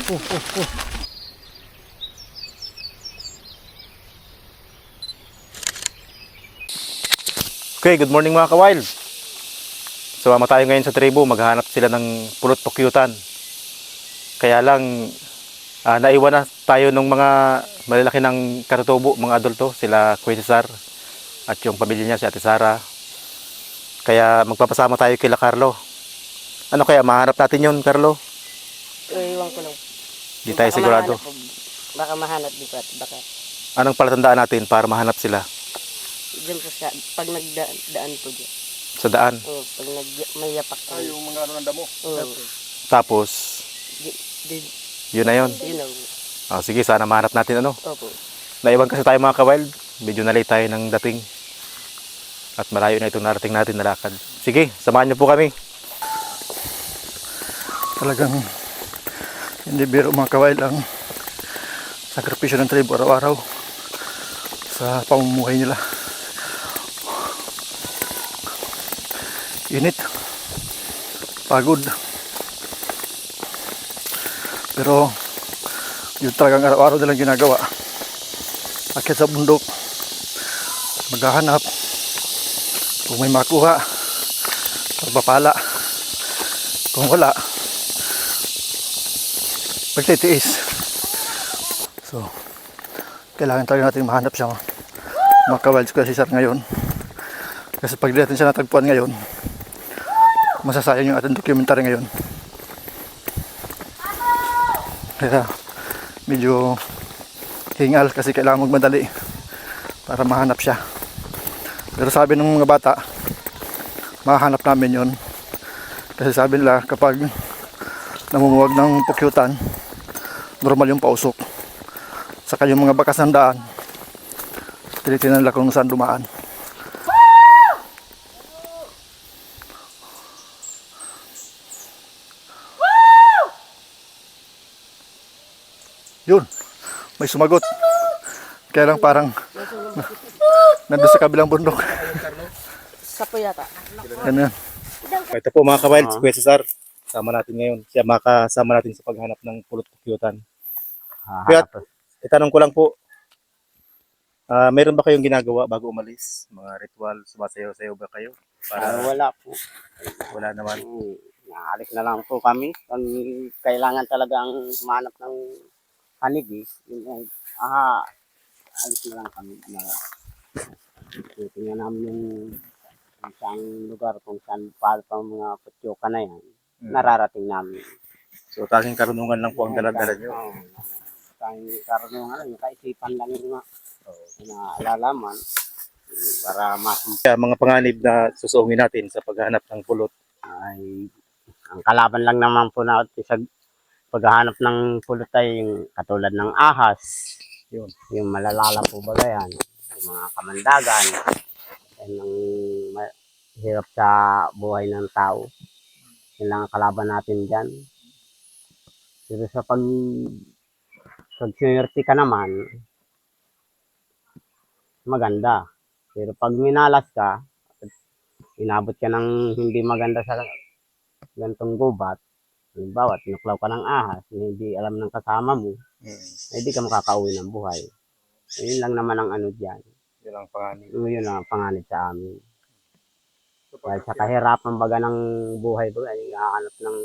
Okay, good morning mga ka-wild. Sumama tayo ngayon sa tribo, maghanap sila ng pulot pukyutan. Kaya lang, naiwan na tayo ng mga malalaki ng katutubo, mga adulto, sila Kuya Cesar at yung pamilya niya, si Ate Sara. Kaya magpapasama tayo kila Carlo. Ano kaya, mahanap natin yun, Carlo? Iwan ko lang. Di tayo sigurado. Baka mahanap di pa. Baka Anong palatandaan natin para mahanap sila? dyan po sa, pag nagdaan po dyan. Sa daan. Oo, pag may yapak po. Yung mga ano ng damo. Oo. Tapos, Di, yun na yun. yun lang. Sige, sana mahanap natin ano. Opo. Naiwan kasi tayo mga ka-wild. Medyo na late tayo ng dating. At malayo na itong narating natin na lakad. Sige, samahan niyo po kami. Talagang hindi biro mga kawail ang sakripisyo ng tribo araw-araw sa pamumuhay nila. Init, pagod, pero yun talagang araw-araw nilang ginagawa. Akit sa bundok, maghahanap, kung may makuha, pagpapala, kung wala, magtitiis. So, kailangan talaga natin mahanap siya mga ka-wild Kuya Cesar ngayon. Kasi pag di natin siya natagpuan ngayon, masasayang yung ating documentary ngayon. Kaya medyo hingal kasi kailangan magmadali para mahanap siya. Pero sabi ng mga bata, mahanap namin yon. Kasi sabi nila kapag namumuwag ng pukyutan, normal yung pausok. Saka yung mga bakas ng daan, tinitingnan nila kung saan dumaan. Yun, may sumagot. Kaya lang parang nandun sa kabilang bundok. Sapo yata. Ganun. Ito po mga ka-wild, si Kuya Cesar. Sama natin ngayon. Siya makasama natin sa paghanap ng pulot pukyutan. Kuya, itanong ko lang po, meron ba kayong ginagawa bago umalis? Mga ritual, sumasayaw-sayaw ba kayo? Wala po. Wala naman. Naalis na lang po kami. Kung kailangan talagang manap ng hanigi, alis na lang kami. Tingnan namin yung isang lugar kung saan pa mga putyoka na yan. Nararating namin. So, tanging karunungan lang po ang dala-dala nyo. Oo. Tanging karunungan lang, yung kaisipan lang yung naalalaman para Kaya mga panganib na susuungin natin sa paghanap ng pulot. ay ang kalaban lang naman po natin sa paghahanap ng pulot ay yung katulad ng ahas, yung malalala po ba yan, yung mga kamandagan, yan ang hirap sa buhay ng tao. Yan lang ang kalaban natin dyan. Pero sa pag-swerte ka naman, maganda. Pero pag minalas ka, inabot ka ng hindi maganda sa gantong gubat, halimbawa, tinuklaw ka ng ahas, hindi alam ng kasama mo, hindi ka makakauwi ng buhay. Yun lang naman ang ano dyan. Yun ang panganib. Yun ang panganib sa amin. Dahil sa kahirapan baga ng buhay baga, hahanap ng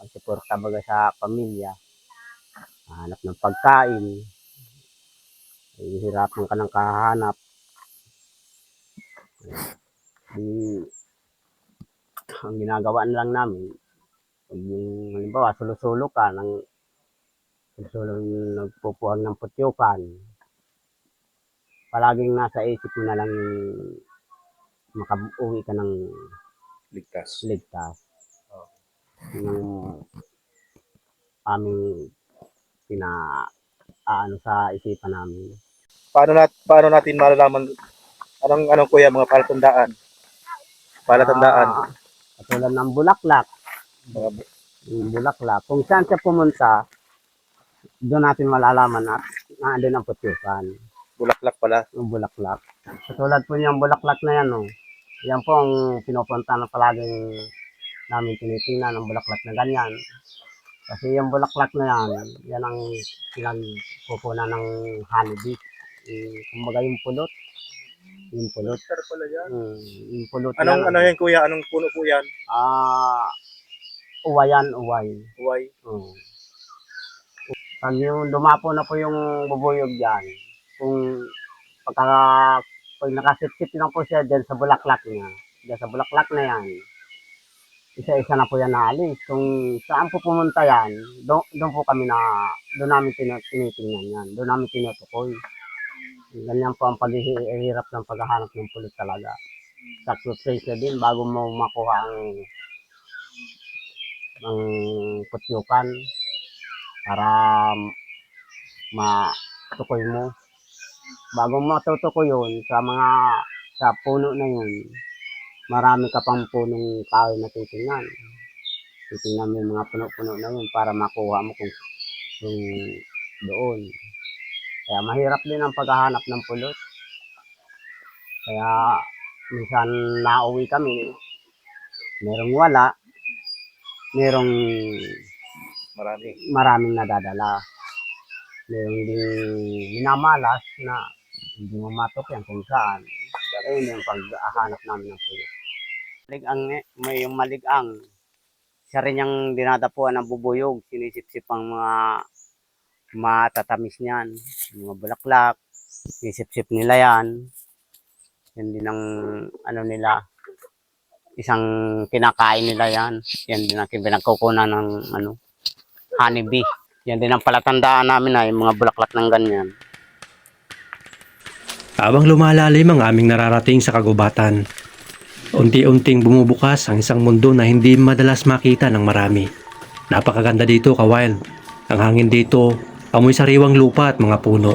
pagsuporta baga sa pamilya, hahanap ng pagkain, hihirapan ka ng kahanap. Ang ginagawa na lang namin, yung halimbawa, sulo-sulo ka, nagpupuhag ng putyukan, palaging nasa isip mo na lang yung makauwi ka ng Ligtas. Yung aming pinaano sa isipan namin. Paano natin malalaman anong kuya mga palatandaan? Katulad ng bulaklak. Mga Yung bulaklak. Kung saan siya pumunta, doon natin malalaman at naandun ang putyukan. bulaklak pala. Yung bulaklak. Katulad po niyang bulaklak na yan, no? Yan po ang pinupunta na palaging namin tinitingnan ng bulaklak na ganyan. Kasi yung bulaklak na yan ang pinagpupunan ng honeybee. Kumbaga yung pulot. Yung pulot. pala yan. Yung pulot Anong ano yan kuya? Anong puno po yan? Uwayan, uway. Huway. Pag yung dumapo na po yung bubuyog dyan, kung pagka, pag nakasip-sip lang po siya dyan sa bulaklak niya, dyan sa bulaklak na yan, isa-isa na po yan naalis. Kung saan po pumunta yan, doon po kami doon namin tinitingnan yan, doon namin tinutukoy. Ganyan po ang paghihirap ng paghahanap ng pulot talaga. Sacrifice na din bago mo makuha ang putyukan para matukoy mo. Bago mo matutukoy yun sa puno na yun, marami ka pang punong kahoy na titingnan. Titingnan mo yung mga puno-puno na yun para makuha mo kung doon. Kaya mahirap din ang paghahanap ng pulot. Kaya minsan nauwi kami, merong wala, merong maraming nadadala. Meron ding minamalas na hindi mo matok yan kung saan. Ayun yung paghahanap namin ng pulot. May yung maligang, siya rin yung dinadapuan ng bubuyog, sinisip-sip ang mga matatamis niyan, mga bulaklak, sinisip-sip nila yan. Yan din ang ano nila, isang kinakain nila yan. Yan din ang pinagkukunan ng honeybee. Yan din ang palatandaan namin na yung mga bulaklak ng ganyan. Habang lumalalim ang aming nararating sa kagubatan, unti-unting bumubukas ang isang mundo na hindi madalas makita ng marami. Napakaganda dito, ka-wild. Ang hangin dito, amoy sariwang lupa at mga puno.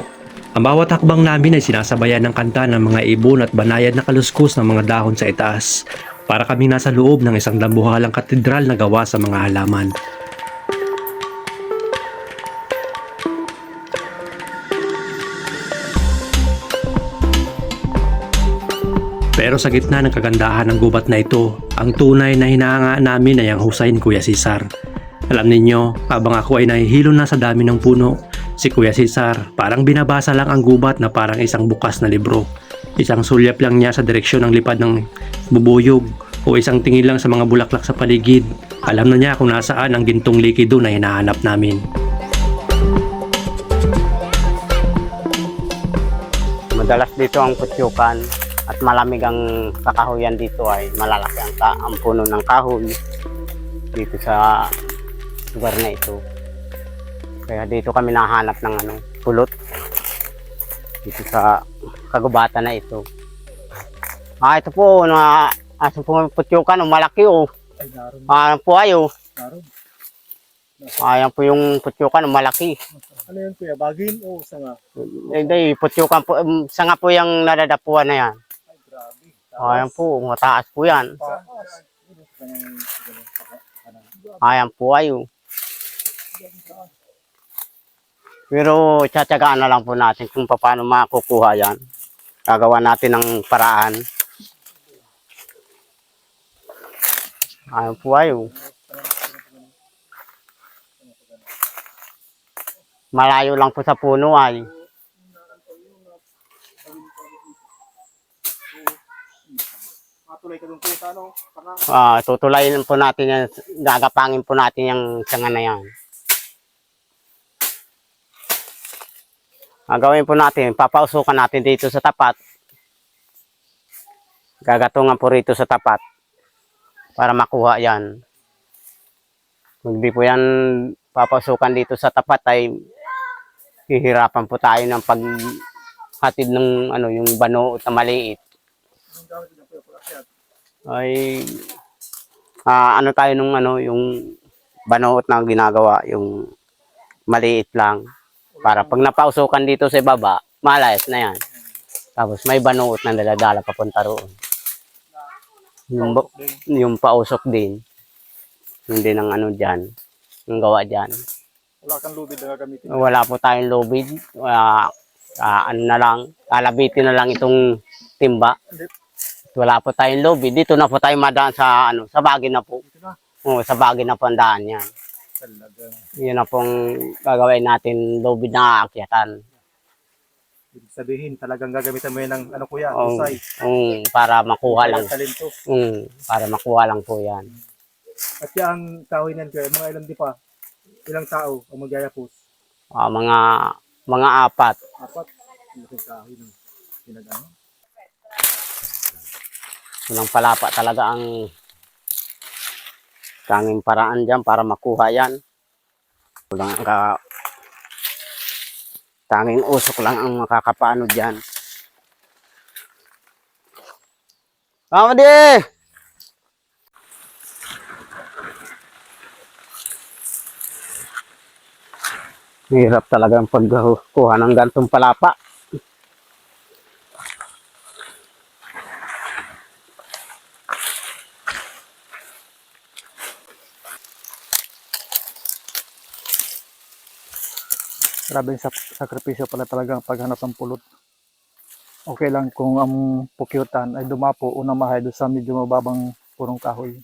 Ang bawat hakbang namin ay sinasabayan ng kanta ng mga ibon at banayad na kaluskos ng mga dahon sa itaas. Para kami nasa loob ng isang dambuhalang katedral na gawa sa mga halaman. Pero sa gitna ng kagandahan ng gubat na ito, ang tunay na hinahanga namin ay ang husayin Kuya Cesar. Alam ninyo, habang ako ay nahihilo na sa dami ng puno, si Kuya Cesar parang binabasa lang ang gubat na parang isang bukas na libro. Isang sulyap lang niya sa direksyon ng lipad ng bubuyog o isang tingin lang sa mga bulaklak sa paligid. Alam na niya kung nasaan ang gintong likido na hinahanap namin. Madalas dito ang putyukan. At malamig ang kakahuyan dito ay malalaki ang puno ng kahoy dito sa lugar na ito. Kaya dito kami nahanap ng pulot dito sa kagubatan na ito. Ito po aso po putyukan, malaki Ayan po ayo. Ayan po yung putyukan, malaki. Ano yan kuya? Bagin o sanga? Hindi, putyukan po, sanga po yung nadadapuan na yan. Ayan po, mataas po yan. Ayan po ayo. Pero tsatsagaan na lang po natin kung paano makukuha yan. Gagawa natin ng paraan. Ayan po ayo. Malayo lang po sa puno ay. Matuloy ka dun kuya, Tutulayin po natin yan, gagapangin po natin yung sanga na yan. Gagawin po natin, papausukan natin dito sa tapat. Gagatungan po rito sa tapat para makuha yan. Kung di po yan papausukan dito sa tapat ay hihirapan po tayo ng paghatid ng yung banuot na maliit. Ay tayo nung yung banuot na ginagawa, yung maliit lang para pag napausukan dito sa baba, malayas na yan. Tapos may banuot na daladala papunta roon. Yung pausok din. Hindi ng dyan, yung gawa dyan. Wala kang lubid na gagamitin? Wala po tayong lubid. Na lang, alabitin na lang itong timba. Wala po tayong lobby. Dito na po tayo madaan sa sa bagay na po. Oo, sa bagay na po ang daan yan. Talagang, Yun na pong gagawin natin lubid na aakyatan. ibig sabihin, talagang gagamitan mo yan ng, ano kuya, Um, husay. para makuha lang. Talento. Para makuha lang po yan. At yung kahoy niyan kuya, mga ilang di pa, ilang tao ang magyayapos? Mga apat. Apat. Malaking kahoy ng pinag-ano. Walang palapa talaga ang tanging paraan dyan para makuha yan. Tanging usok lang ang makakapaano dyan. Kamadi! Hirap talaga ang pagkuha ng gantong palapa. Grabe yung sakripisyo pala talaga ang paghanap ng pulot. Okay lang kung ang pukyutan ay dumapo o namahay doon sa medyo mababang punong kahoy.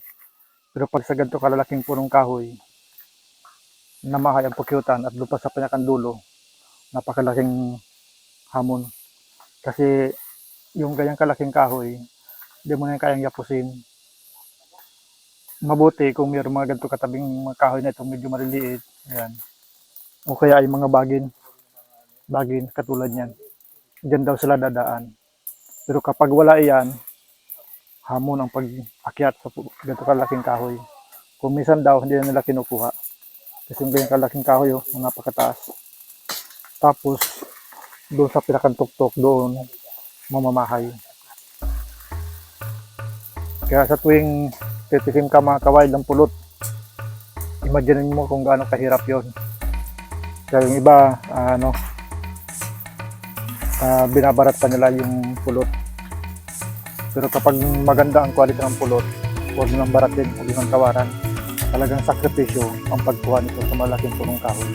Pero pag sa ganito kalalaking punong kahoy, namahay ang pukyutan at doon pa sa pinakandulo, napakalaking hamon. Kasi yung ganyang kalaking kahoy, hindi mo na yan kayang yapusin. Mabuti kung mayroong mga ganito katabing mga kahoy na itong medyo maliliit. Ayan. O kaya ay mga bagin katulad niyan. Diyan daw sila dadaan. Pero kapag wala iyan, hamon ang pag-akyat sa ganito kalaking kahoy. Kung minsan daw, hindi na nila kinukuha. Kasi yung ganyan kalaking kahoy, napakataas. Tapos, doon sa pinakantuktok, doon, mamamahay. Kaya sa tuwing titikim ka mga kaway ng pulot, imagine mo kung gaano kahirap yon. Kaya yung iba, binabarat pa nila yung pulot. Pero kapag maganda ang quality ng pulot, huwag mo nang baratin, huwag mo nang tawaran. Talagang sakripisyo ang pagkuha nito sa malaking punong kahoy.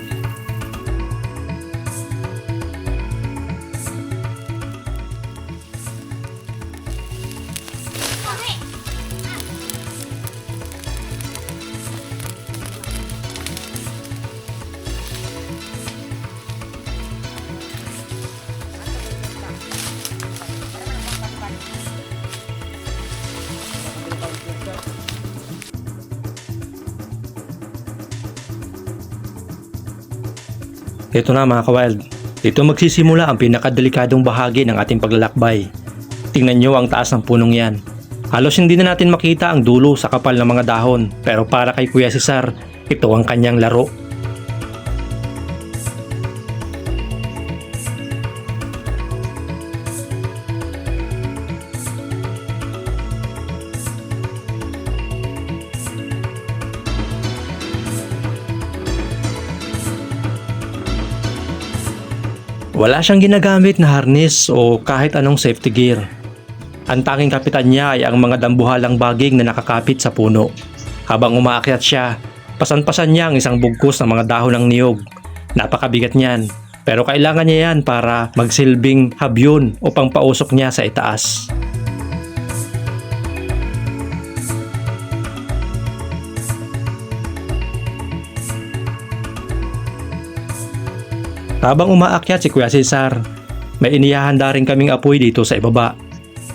Ito na mga kawild, dito magsisimula ang pinakadelikadong bahagi ng ating paglalakbay. Tingnan nyo ang taas ng punong yan. Halos hindi na natin makita ang dulo sa kapal ng mga dahon, pero para kay Kuya Cesar, ito ang kanyang laro. Wala siyang ginagamit na harness o kahit anong safety gear. Ang tanging kapitan niya ay ang mga dambuhalang baging na nakakapit sa puno. Habang umaakyat siya, pasan-pasan niya ang isang bugkos ng mga dahon ng niyog. Napakabigat niyan, pero kailangan niya yan para magsilbing habyon o pangpausok niya sa itaas. Habang umaakyat si Kuya Cesar, may inihahanda rin kaming apoy dito sa ibaba.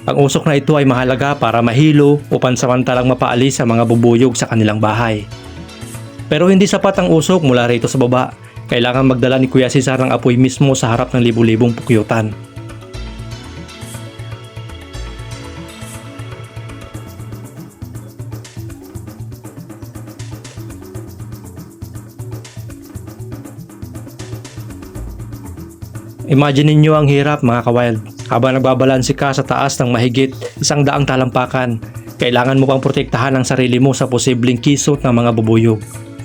Ang usok na ito ay mahalaga para mahilo o pansamantalang mapaalis ang mga bubuyog sa kanilang bahay. Pero hindi sapat ang usok mula rito sa baba. Kailangan magdala ni Kuya Cesar ng apoy mismo sa harap ng libu-libong pukyutan. Imagine ninyo ang hirap mga kawild. Habang nagbabalanse ka sa taas ng mahigit 100 talampakan, kailangan mo pang protektahan ang sarili mo sa posibleng kisot ng mga bubuyog.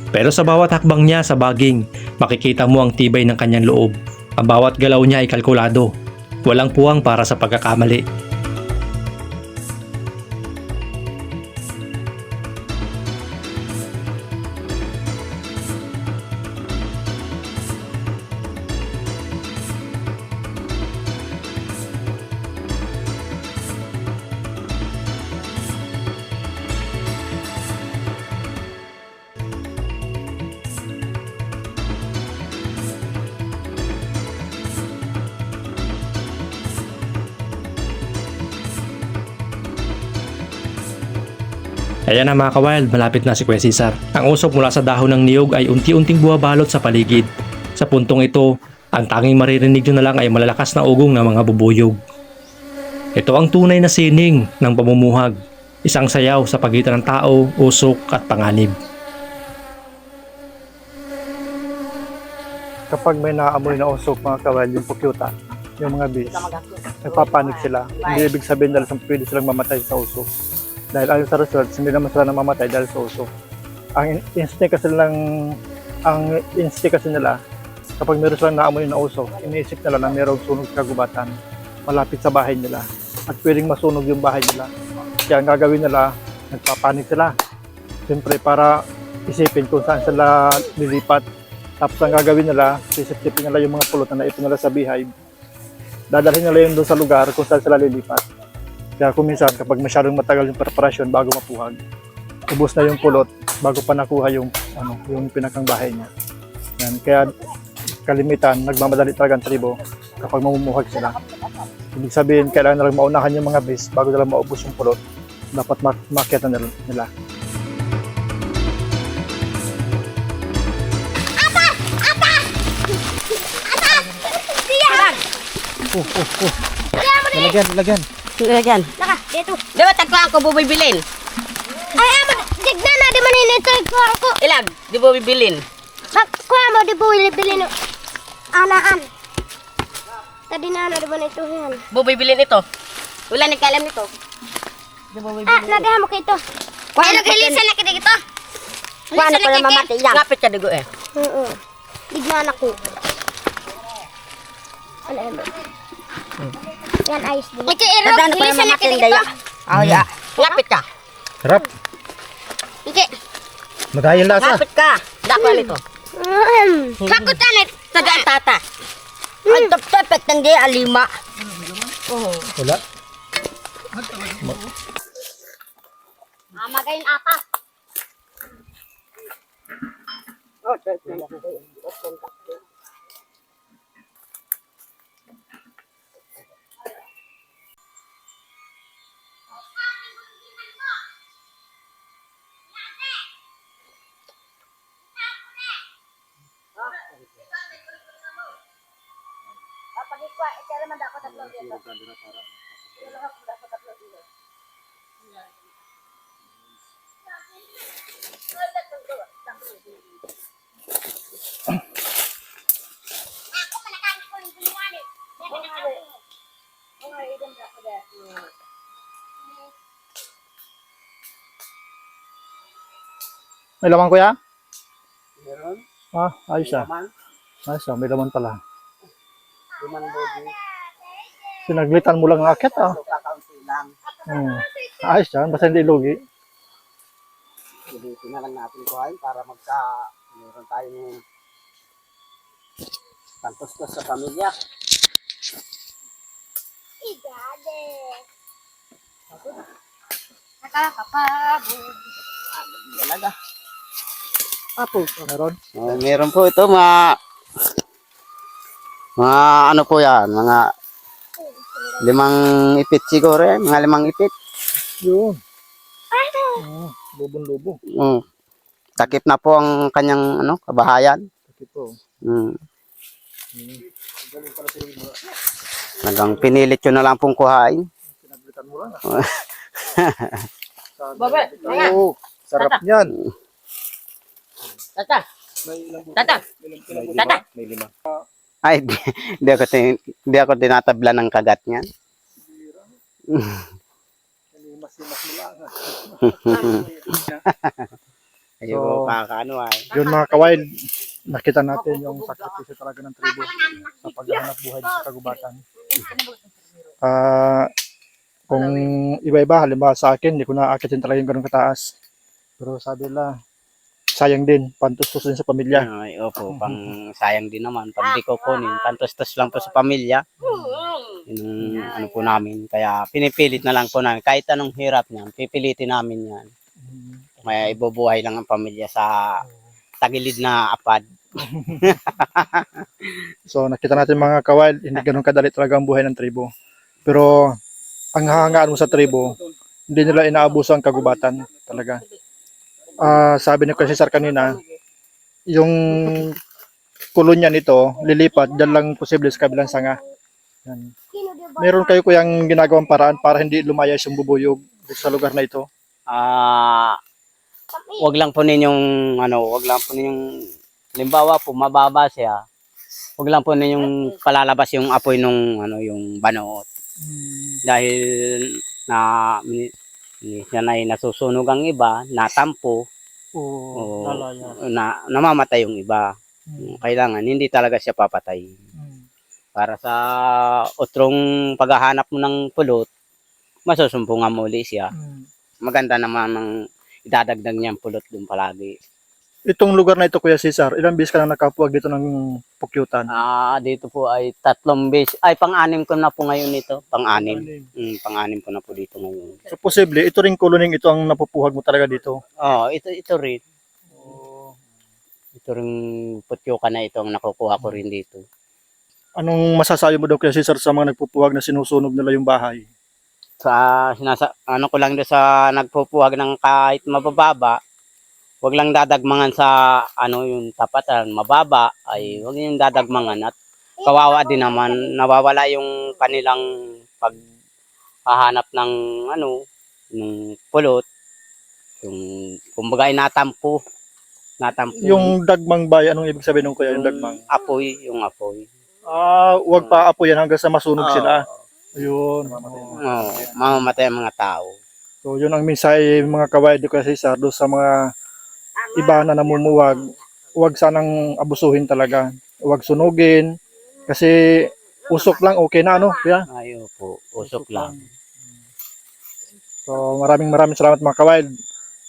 Pero sa bawat hakbang niya sa baging, makikita mo ang tibay ng kanyang loob. Ang bawat galaw niya ay kalkulado. Walang puwang para sa pagkakamali. Ayan na mga kawild, malapit na si Kuya Cesar. Ang usok mula sa dahon ng niyog ay unti-unting buwabalot sa paligid. Sa puntong ito, ang tanging maririnig nyo na lang ay malalakas na ugong ng mga bubuyog. Ito ang tunay na sining ng pamumuhag. Isang sayaw sa pagitan ng tao, usok at panganib. Kapag may naamoy na usok mga kawild, yung pukyuta, yung mga bees, nagpapanik sila. Hindi ibig sabihin dahil pwede silang mamatay sa usok. Dahil ayon sa research, hindi naman sila namamatay dahil sa usok. Ang instinct kasi nila, kapag meron silang naamoy na usok, iniisip nila na mayroong sunog sa kagubatan malapit sa bahay nila at pwedeng masunog yung bahay nila. Kaya ang gagawin nila, nagpapanik sila. Siyempre para isipin kung saan sila lilipat. Tapos ang gagawin nila, sisip-sipin nila yung mga pulot na naipon nila sa beehive. Dadalhin nila yun doon sa lugar kung saan sila lilipat. Kaya kung minsan, kapag masyadong matagal yung preparasyon bago mapuhag, ubos na yung pulot bago pa nakuha yung pinakang bahay niya. Yan. Kaya kalimitan, nagmamadali talaga ang tribo kapag mamumuhag sila. Ibig sabihin, kailangan nalang maunahan yung mga bees bago nila maubos yung pulot. Dapat makita nila. Lalagyan. Lagyan. Laka, dito. Di ba taglaan ko bubibilin? Ay, amo, digna na, di man inito ko. Ilag, di ba bibilin? Kuha mo, di po bilin anaan. Tadi na, di ba nito yan? Bubibilin ito. Wala nagkaalam nito. Di ba bibilin? Nagahan mo kito. Ay, naghilisan na kita dito. Kuha na pala mamatay yan. Lapit ka dugo eh. Oo. Digna na ko. Ano yan? Yan, ayos din. Ito, Erog, hilisan na kita dito. Oh, ya. Lapit ka. Harap, Ike, madayon lasa. lapit ka. Dako nito. Hakutan it. Tagaan tata. Ang top-topek ng di alima. Wala. Magayin atas. May laman kuya? Meron? Ayos ah. Laman? Ayos ah, may laman pala. Limang bogi. Sinaglitan mo lang ang akit ah. So, kakaunti lang. Ayos yan, basta hindi lugi. Ulitin na lang natin kuhain para meron tayong pantustos sa pamilya. Nakakapagod. Talaga. Apo, meron. Meron po ito mga ano po yan, mga 5 ipit siguro yan, mga 5 ipit. Yun. Lubong-lubo. Takip na po ang kanyang kabahayan. Takip po. Nagang pinilit yun na lang pong kuhain. Sinaglitan mo lang ah. Babe, nga. Oo, sarap niyan. Tata. Tata. Tata. Ay, di ako tinatabla ng kagat niyan. Limas-limas mo lang ah. Ayun So, po, kakaano ay. Yun mga kawild, nakita natin yung sakripisyo talaga ng tribo sa paghahanap buhay sa kagubatan. Kung iba-iba, halimbawa sa akin, hindi ko na-akitin talaga yung ganun kataas. Pero sabi nila, sayang din, pantustos din sa pamilya. Ay, opo, pang sayang din naman. Pag di ko kunin, pantustos lang po sa pamilya. Yun ang po namin. Kaya pinipilit na lang po namin. Kahit anong hirap niyan, pipilitin namin yan. Kaya ibubuhay lang ang pamilya sa tagilid na apad. So nakita natin mga kawild, hindi ganun kadali talaga ang buhay ng tribo. Pero ang hahangaan mo sa tribo, hindi nila inaabuso ang kagubatan talaga. Sabi ni Kuya Cesar kanina, yung kolonya nito, lilipat, dyan lang posible sa kabilang sanga. Yan. Meron kayo kuyang ginagawang paraan para hindi lumayas yung bubuyog dito sa lugar na ito? Wag lang po ninyong wag lang po ninyong limbawa po mababa siya. Wag lang po ninyong palalabas yung apoy nung yung banoot. Dahil na minsan ay nasusunog ang iba, natampo, o namamatay yung iba. Kailangan hindi talaga siya papatay. Para sa utrong paghahanap mo ng pulot, masusumpungan mo ulit siya. Maganda naman ng idadagdag niyang pulot dun palagi. Itong lugar na ito, Kuya Cesar, ilang beses ka na nakapuwag dito ng pukyutan? Dito po ay 3 beses. Ay, pang-anim ko na po ngayon ito. Pang-anim. Pang-anim ko na po dito ngayon. So, posible, ito ring koloning ito ang napupuhag mo talaga dito? Ito rin. Ito rin putyukan na ito ang nakukuha ko rin dito. Anong masasabi mo daw, Kuya Cesar, sa mga nagpupuhag na sinusunog nila yung bahay? Ko lang doon sa nagpupuhag ng kahit mabababa, wag lang dadagmangan sa yung tapatan, mababa ay wag yung dadagmangan at kawawa din naman, nawawala yung kanilang paghahanap ng ng pulot. Yung kumbaga ay natampo. Yung dagmang bahay, anong ibig sabihin ng Kuya, yung dagmang? Yung apoy. Wag pa apoy yan hanggang sa masunog sila. Ayun. Mamamatay ang mga tao. So, yun ang mensahe mga kaway di Kuya Cesar, doon sa mga iba na namumuwag, huwag sanang abusuhin talaga. Huwag sunugin. Kasi usok lang, okay na Kuya? Ayo po, usok lang. So, maraming salamat mga kaway.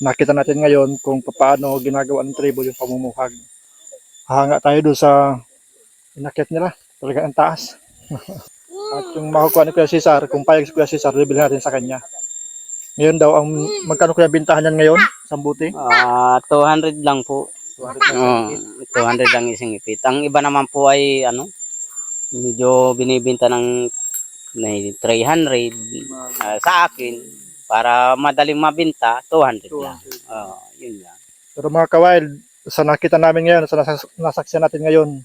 Nakita natin ngayon kung paano ginagawa ng tribo yung pamumuhag. Hanga tayo doon sa inakyat nila. Talaga ang taas. At yung makukuha ni Kuya Cesar, kung payag si Kuya Cesar, bibili natin sa kanya. Ngayon daw, magkano kuya bintahan yan ngayon? Sambuti? 200 lang po. 200 lang isang ipit. Ang iba naman po ay medyo binibenta ng 300 sa akin. Para madaling mabenta, 200 lang. Yun lang. Pero mga kawail, sa nakita namin ngayon, sa nasaksiyan natin ngayon,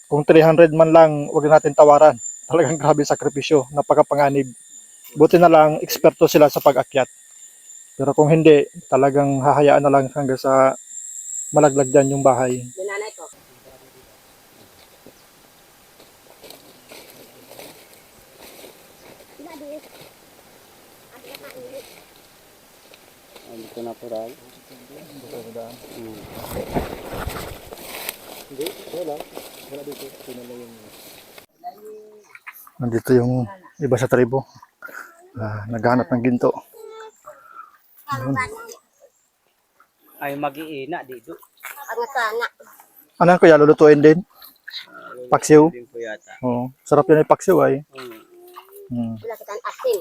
kung 300 man lang, huwag natin tawaran. Talagang grabe sakripisyo, napakapanganib. Buti na lang, eksperto sila sa pag-akyat. Pero kung hindi, talagang hahayaan na lang hanggang sa malaglag dyan yung bahay. Nanay ko. Ito na po rin. Nandito yung iba sa tribo. Naghanap ng ginto. Ay mag-iina dito. Ang sana. Ano kuya, lulutuin din? Paksiw? Din po yata. Oo. Sarap yun yung paksiw ay. Wala kitang asin.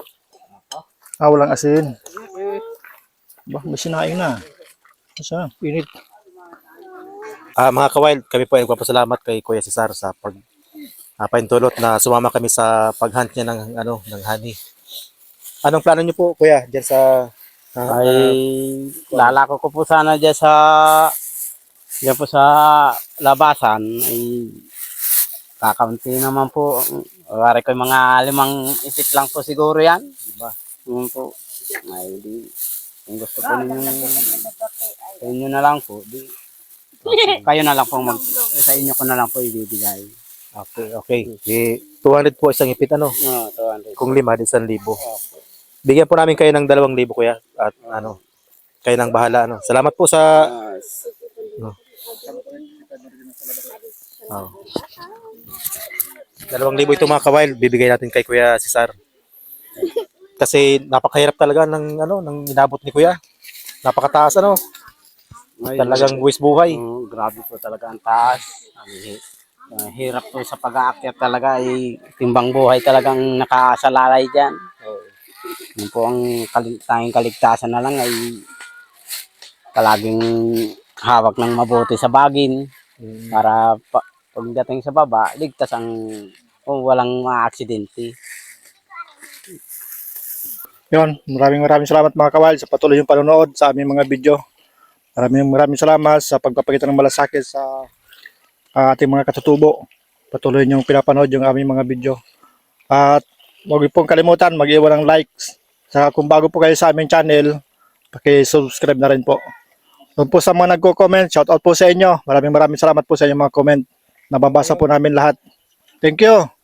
Walang asin. May sinaing na. Isa, init. Mga kawail, kami po ay nagpapasalamat kay Kuya Cesar sa paintulot na sumama kami sa paghunt niya ng honey. Anong plano niyo po, Kuya, diyan sa Lalako ko po sana dyan po sa labasan ay kakaunti naman po. Wari ko mga 5 ipit lang po siguro yan. Diba? Yun po. Ay, kung gusto po inyo na lang po. Kayo na lang po sa inyo ko na lang po ibibigay. Okay. 200 po isang ipit 200. Kung 5 din 1,000. Bigyan po namin kayo ng 2,000 Kuya at kayo nang bahala Salamat po sa 2,000 ito mga kawail, bibigay natin kay Kuya Cesar. Kasi napakahirap talaga ng inabot ni Kuya. Napakataas Talagang buwis buhay. Grabe po talaga ang taas. Hirap po sa pag-aakyat talaga ay timbang buhay talagang nakasalalay dyan. Yun po ang tanging kaligtasan na lang ay palaging hawak ng mabuti sa bagin para pagdating sa baba, ligtas walang mga aksidente. Yun, maraming salamat mga kawild sa patuloy yung panonood sa aming mga video. Maraming salamat sa pagpapakita ng malasakit sa ating mga katutubo. Patuloy niyong pinapanood yung aming mga video. At huwag pong kalimutan mag-iwan ng likes. Saka kung bago po kayo sa aming channel, paki-subscribe na rin po. Doon po sa mga nagko-comment, shoutout po sa inyo. Maraming salamat po sa inyong mga comment. Nababasa po namin lahat. Thank you.